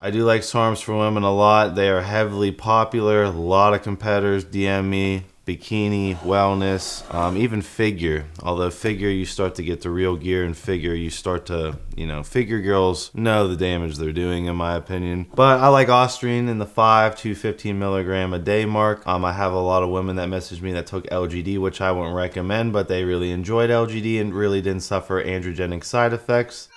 I do like SARMs for women a lot. They are heavily popular. A lot of competitors DM me. Bikini, wellness, even figure. Although figure, you start to get the real gear, and figure, you start to, figure girls know the damage they're doing, in my opinion. But I like Austrian in the 5 to 15 milligram a day mark. I have a lot of women that message me that took LGD, which I wouldn't recommend, but they really enjoyed LGD and really didn't suffer androgenic side effects.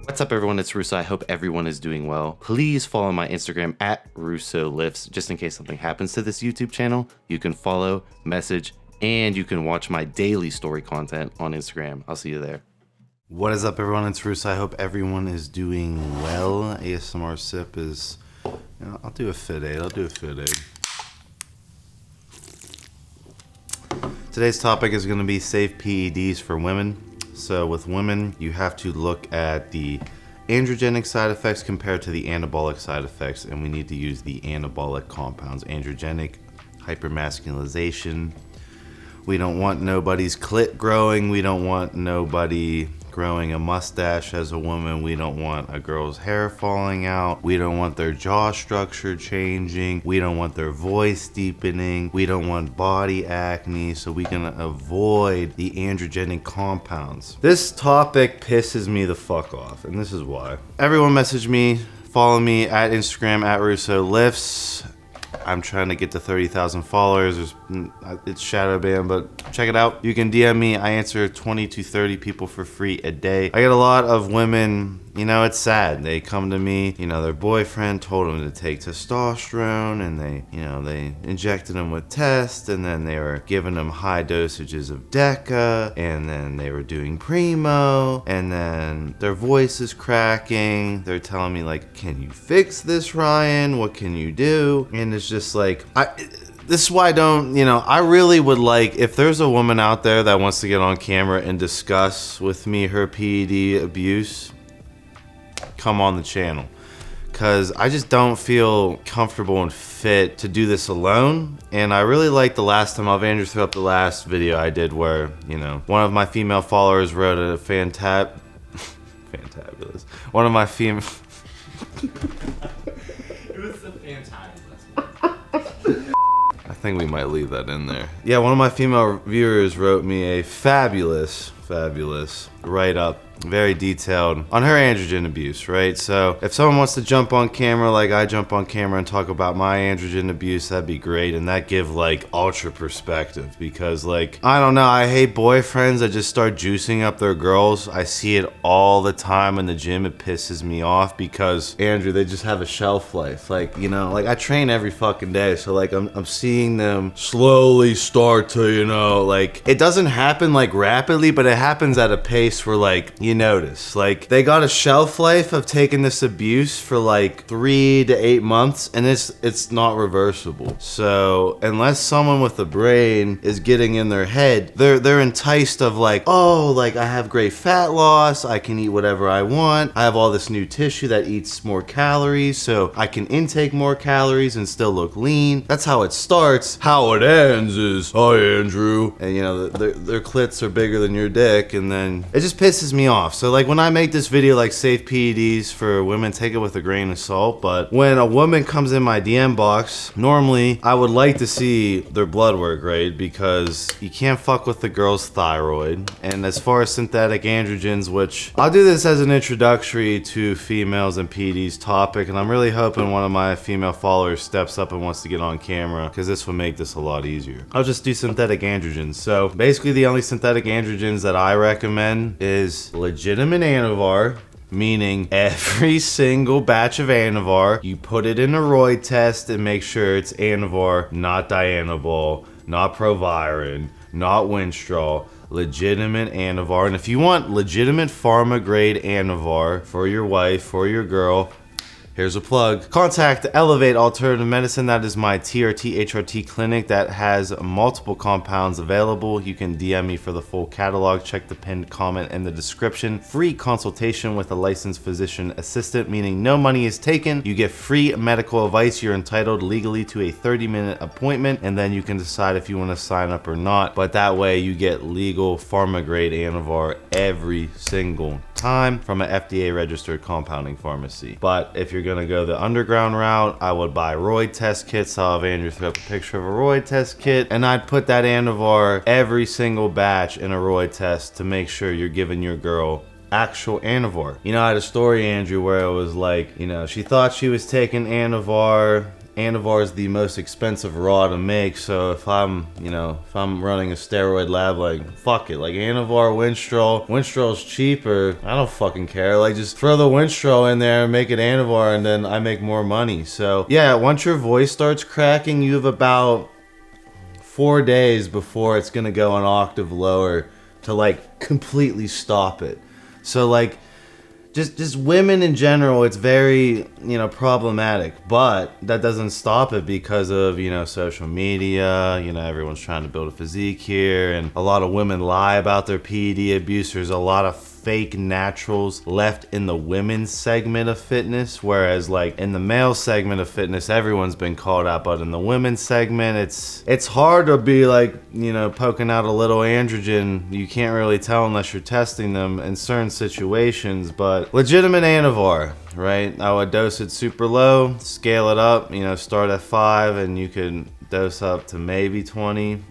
What's up, everyone? It's Russo. I hope everyone is doing well. Please follow my Instagram at Russo Lifts. Just in case something happens to this YouTube channel, you can follow, message, and you can watch my daily story content on Instagram. I'll see you there. What is up, everyone? It's Russo. I hope everyone is doing well. ASMR sip is, I'll do a fit aid. Today's topic is going to be safe PEDs for women. So with women, you have to look at the androgenic side effects compared to the anabolic side effects, and we need to use the anabolic compounds. Androgenic, hypermasculinization. We don't want nobody's clit growing. We don't want nobody growing a mustache as a woman. We don't want a girl's hair falling out. We don't want their jaw structure changing. We don't want their voice deepening. We don't want body acne, so we can avoid the androgenic compounds. This topic pisses me the fuck off, and this is why. Everyone message me, follow me at Instagram at Russo Lifts. I'm trying to get to 30,000 followers. It's shadow banned, but check it out. You can DM me. I answer 20 to 30 people for free a day. I get a lot of women, it's sad. They come to me, their boyfriend told them to take testosterone, and they injected them with test, and then they were giving them high dosages of Deca, and then they were doing Primo, and then their voice is cracking. They're telling me like, can you fix this, Ryan? What can you do? And it's just like, this is why I really would like, if there's a woman out there that wants to get on camera and discuss with me her PED abuse, come on the channel. Because I just don't feel comfortable and fit to do this alone. And I really like the last time, Andrew threw up the last video I did where, one of my female followers wrote a fantabulous. One of my female... It was a fantabulous. I think we might leave that in there. Yeah, one of my female viewers wrote me a fabulous write-up, very detailed, on her androgen abuse, right? So if someone wants to jump on camera like I jump on camera and talk about my androgen abuse, that'd be great, and that give like ultra perspective, because like, I don't know, I hate boyfriends that just start juicing up their girls. I see it all the time in the gym. It pisses me off because, Andrew, they just have a shelf life. Like, like I train every fucking day, so like I'm seeing them slowly start to, like, it doesn't happen like rapidly, but it happens at a pace where like, you notice, like, they got a shelf life of taking this abuse for like 3 to 8 months, and it's not reversible. So unless someone with a brain is getting in their head, they're enticed of like, oh, like I have great fat loss, I can eat whatever I want, I have all this new tissue that eats more calories, so I can intake more calories and still look lean. That's how it starts. How it ends is, hi Andrew, and their clits are bigger than your dick, and then it just pisses me off. So like when I make this video like safe PEDs for women, take it with a grain of salt, but when a woman comes in my DM box, normally I would like to see their blood work, right? Because you can't fuck with the girl's thyroid. And as far as synthetic androgens, which I'll do this as an introductory to females and PEDs topic, and I'm really hoping one of my female followers steps up and wants to get on camera, because this will make this a lot easier. I'll just do synthetic androgens. So basically the only synthetic androgens that I recommend is legitimate Anavar, meaning every single batch of Anavar, you put it in a Roy test and make sure it's Anavar, not Dianabol, not Proviron, not Winstrol, legitimate Anavar. And if you want legitimate pharma grade Anavar for your wife, for your girl, here's a plug. Contact Elevate Alternative Medicine. That is my TRT HRT clinic that has multiple compounds available. You can DM me for the full catalog. Check the pinned comment in the description. Free consultation with a licensed physician assistant, meaning no money is taken. You get free medical advice. You're entitled legally to a 30-minute appointment, and then you can decide if you want to sign up or not. But that way you get legal pharma grade Anavar every single time from an FDA registered compounding pharmacy. But if you're gonna go the underground route, I would buy roid test kits. I'll have Andrew throw up a picture of a roid test kit, and I'd put that Anavar every single batch in a roid test to make sure you're giving your girl actual Anavar. You know, I had a story, Andrew, where it was like, you know, she thought she was taking Anavar. Anavar is the most expensive raw to make, so if I'm running a steroid lab, like, fuck it, like Anavar, Winstrol's cheaper, I don't fucking care, like, just throw the Winstrol in there and make it Anavar, and then I make more money. So yeah, once your voice starts cracking, you have about 4 days before it's gonna go an octave lower to like completely stop it. So like, just women in general, it's very, you know, problematic, but that doesn't stop it because of, you know, social media. You know, everyone's trying to build a physique here, and a lot of women lie about their PED abuse. There's a lot of fake naturals left in the women's segment of fitness, whereas like in the male segment of fitness, everyone's been called out, but in the women's segment, it's hard to be like, you know, poking out a little androgen. You can't really tell unless you're testing them in certain situations. But legitimate Anavar, right? I would dose it super low, scale it up, you know, start at 5, and you can dose up to maybe 20.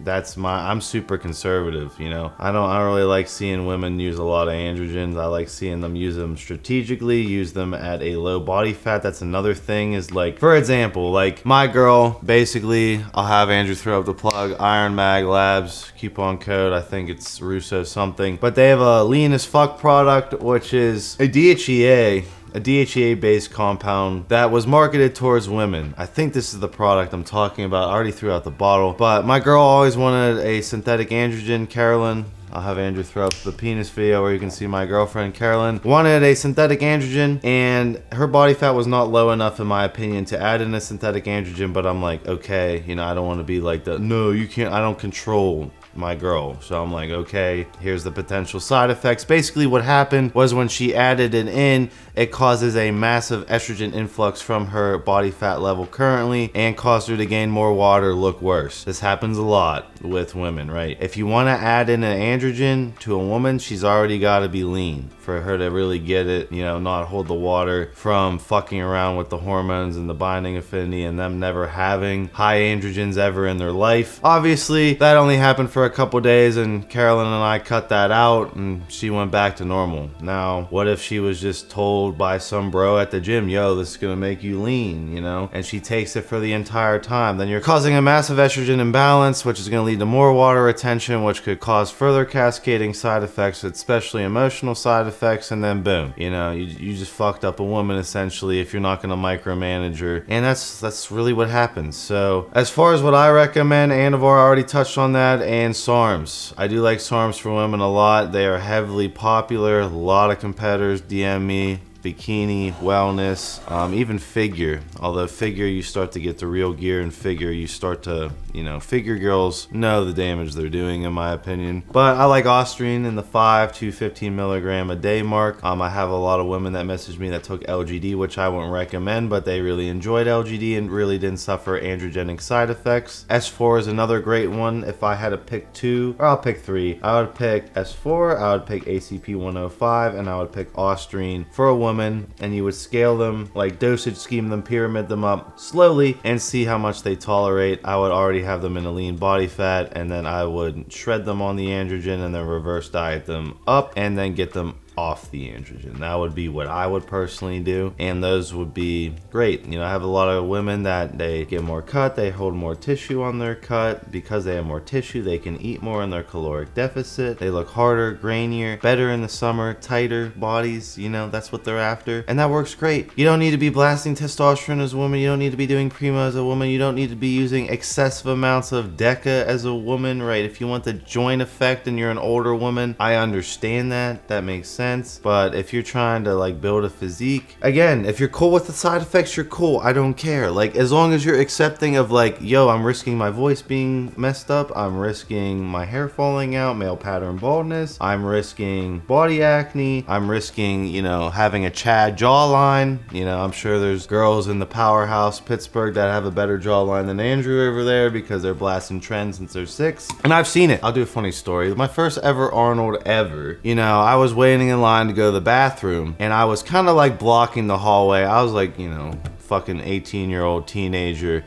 I'm super conservative, you know. I don't really like seeing women use a lot of androgens. I like seeing them use them strategically, use them at a low body fat. That's another thing, is like, for example, like my girl, basically, I'll have Andrew throw up the plug, Iron Mag Labs, coupon code, I think it's Russo something, but they have a lean as fuck product, which is a DHEA-based compound that was marketed towards women. I think this is the product I'm talking about. I already threw out the bottle, but my girl always wanted a synthetic androgen. Carolyn, I'll have Andrew throw up the penis video where you can see my girlfriend Carolyn wanted a synthetic androgen, and her body fat was not low enough, in my opinion, to add in a synthetic androgen. But I'm like, okay, you know, I don't want to be like the, no, you can't, I don't control my girl. So I'm like, okay, here's the potential side effects. Basically what happened was when she added it in, it causes a massive estrogen influx from her body fat level currently and caused her to gain more water, look worse. This happens a lot with women, right? If you want to add in an androgen to a woman, she's already got to be lean for her to really get it, you know, not hold the water from fucking around with the hormones and the binding affinity and them never having high androgens ever in their life. Obviously, that only happened for a couple days, and Carolyn and I cut that out and she went back to normal. Now, what if she was just told by some bro at the gym, yo, this is gonna make you lean, you know, and she takes it for the entire time? Then you're causing a massive estrogen imbalance, which is gonna lead to more water retention, which could cause further cascading side effects, especially emotional side effects, and then boom, you know, you just fucked up a woman essentially if you're not gonna micromanage her. And that's really what happens. So as far as what I recommend, Anavar, I already touched on that, and SARMs. I do like SARMs for women a lot. They are heavily popular. A lot of competitors DM me. Bikini, wellness, even figure. Although figure, you start to get the real gear, and figure, you start to, you know, figure girls know the damage they're doing, in my opinion. But I like Austrian in the 5 to 15 milligram a day mark. I have a lot of women that messaged me that took LGD, which I wouldn't recommend, but they really enjoyed LGD and really didn't suffer androgenic side effects. S4 is another great one. If I had to pick 2, or I'll pick 3, I would pick S4, I would pick ACP 105, and I would pick Austrian for a woman. And you would scale them, like dosage scheme them, pyramid them up slowly, and see how much they tolerate. I would already have them in a lean body fat, and then I would shred them on the androgen and then reverse diet them up and then get them off the androgen. That would be what I would personally do, and those would be great. You know, I have a lot of women that they get more cut, they hold more tissue on their cut. Because they have more tissue, they can eat more in their caloric deficit. They look harder, grainier, better in the summer, tighter bodies, you know, that's what they're after, and that works great. You don't need to be blasting testosterone as a woman, you don't need to be doing primo as a woman, you don't need to be using excessive amounts of DECA as a woman, right? If you want the joint effect and you're an older woman, I understand that, that makes sense. sense. But if you're trying to like build a physique, again, if you're cool with the side effects, you're cool. I don't care. Like, as long as you're accepting of like, yo, I'm risking my voice being messed up, I'm risking my hair falling out, male pattern baldness, I'm risking body acne, I'm risking, you know, having a Chad jawline. You know, I'm sure there's girls in the powerhouse Pittsburgh that have a better jawline than Andrew over there because they're blasting trends since they're 6. And I've seen it. I'll do a funny story. My first ever Arnold ever, you know, I was waiting in line to go to the bathroom and I was kind of like blocking the hallway. I was like, you know, fucking 18-year-old teenager,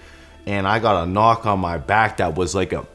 and I got a knock on my back that was like a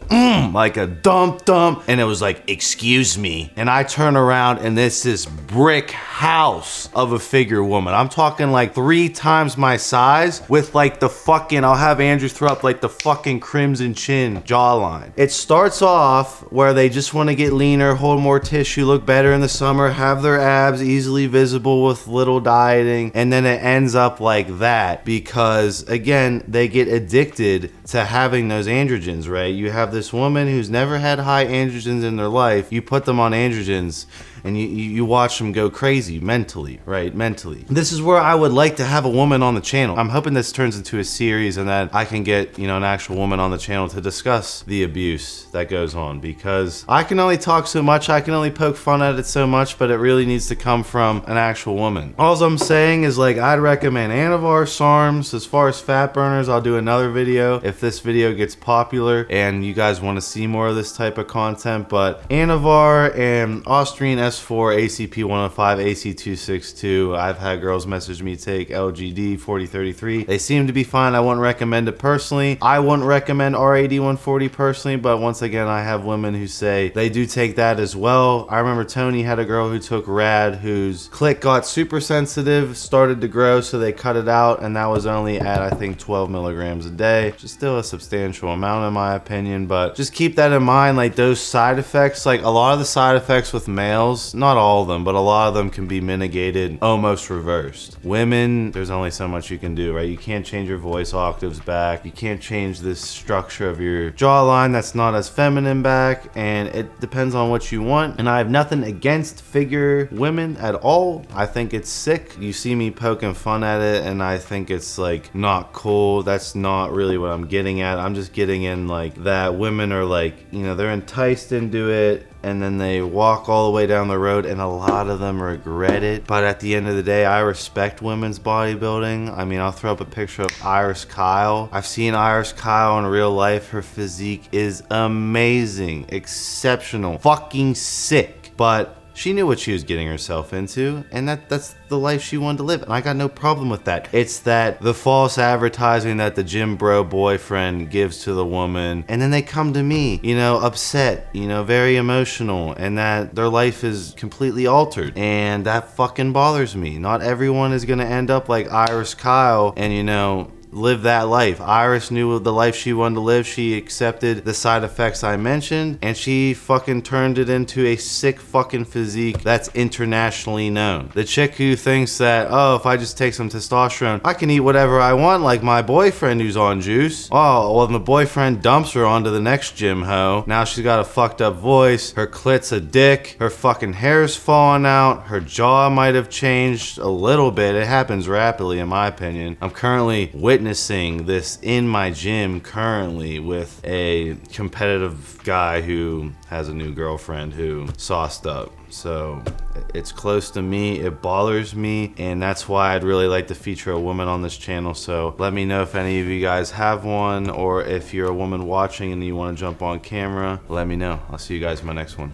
dump, and it was like, excuse me. And I turn around and this brick house of a figure woman. I'm talking like 3 times my size with like the fucking, I'll have Andrew throw up like the fucking crimson chin jawline. It starts off where they just want to get leaner, hold more tissue, look better in the summer, have their abs easily visible with little dieting, and then it ends up like that because, again, they get addicted to having those androgens, right? You have this woman who's never had high androgens in their life, you put them on androgens, and you watch them go crazy mentally, right? Mentally. This is where I would like to have a woman on the channel. I'm hoping this turns into a series and that I can get, you know, an actual woman on the channel to discuss the abuse that goes on, because I can only talk so much, I can only poke fun at it so much, but it really needs to come from an actual woman. All I'm saying is, like, I'd recommend Anavar, SARMs. As far as fat burners, I'll do another video if this video gets popular and you guys want to see more of this type of content. But Anavar and Austrian S4, ACP 105, AC 262. I've had girls message me take LGD 4033. They seem to be fine. I wouldn't recommend it personally. I wouldn't recommend RAD 140 personally, but once again, I have women who say they do take that as well. I remember Tony had a girl who took RAD whose clit got super sensitive, started to grow, so they cut it out, and that was only at, I think, 12 milligrams a day, which is still a substantial amount in my opinion. But just keep that in mind, like those side effects, like a lot of the side effects with males, not all of them, but a lot of them can be mitigated, almost reversed. Women, there's only so much you can do, right? You can't change your voice octaves back. You can't change this structure of your jawline that's not as feminine back, and it depends on what you want. And I have nothing against figure women at all. I think it's sick. You see me poking fun at it, and I think it's like not cool. That's not really what I'm getting at. I'm just getting in like that women are like, you know, they're enticed into it, and then they walk all the way down the road, and a lot of them regret it. But at the end of the day, I respect women's bodybuilding. I mean, I'll throw up a picture of Iris Kyle. I've seen Iris Kyle in real life. Her physique is amazing, exceptional, fucking sick. But she knew what she was getting herself into, and that's the life she wanted to live, and I got no problem with that. It's that the false advertising that the gym bro boyfriend gives to the woman, and then they come to me, you know, upset, you know, very emotional, and that their life is completely altered, and that fucking bothers me. Not everyone is gonna end up like Iris Kyle and, you know, live that life. Iris knew the life she wanted to live. She accepted the side effects I mentioned, and she fucking turned it into a sick fucking physique that's internationally known. The chick who thinks that, oh, if I just take some testosterone, I can eat whatever I want, like my boyfriend who's on juice. Oh, well, the boyfriend dumps her onto the next gym hoe. Now she's got a fucked up voice, her clit's a dick, her fucking hair's falling out, her jaw might have changed a little bit. It happens rapidly, in my opinion. I'm currently witnessing this in my gym currently with a competitive guy who has a new girlfriend who sauced up. So it's close to me, it bothers me, and that's why I'd really like to feature a woman on this channel. So let me know if any of you guys have one, or if you're a woman watching and you want to jump on camera, let me know. I'll see you guys in my next one.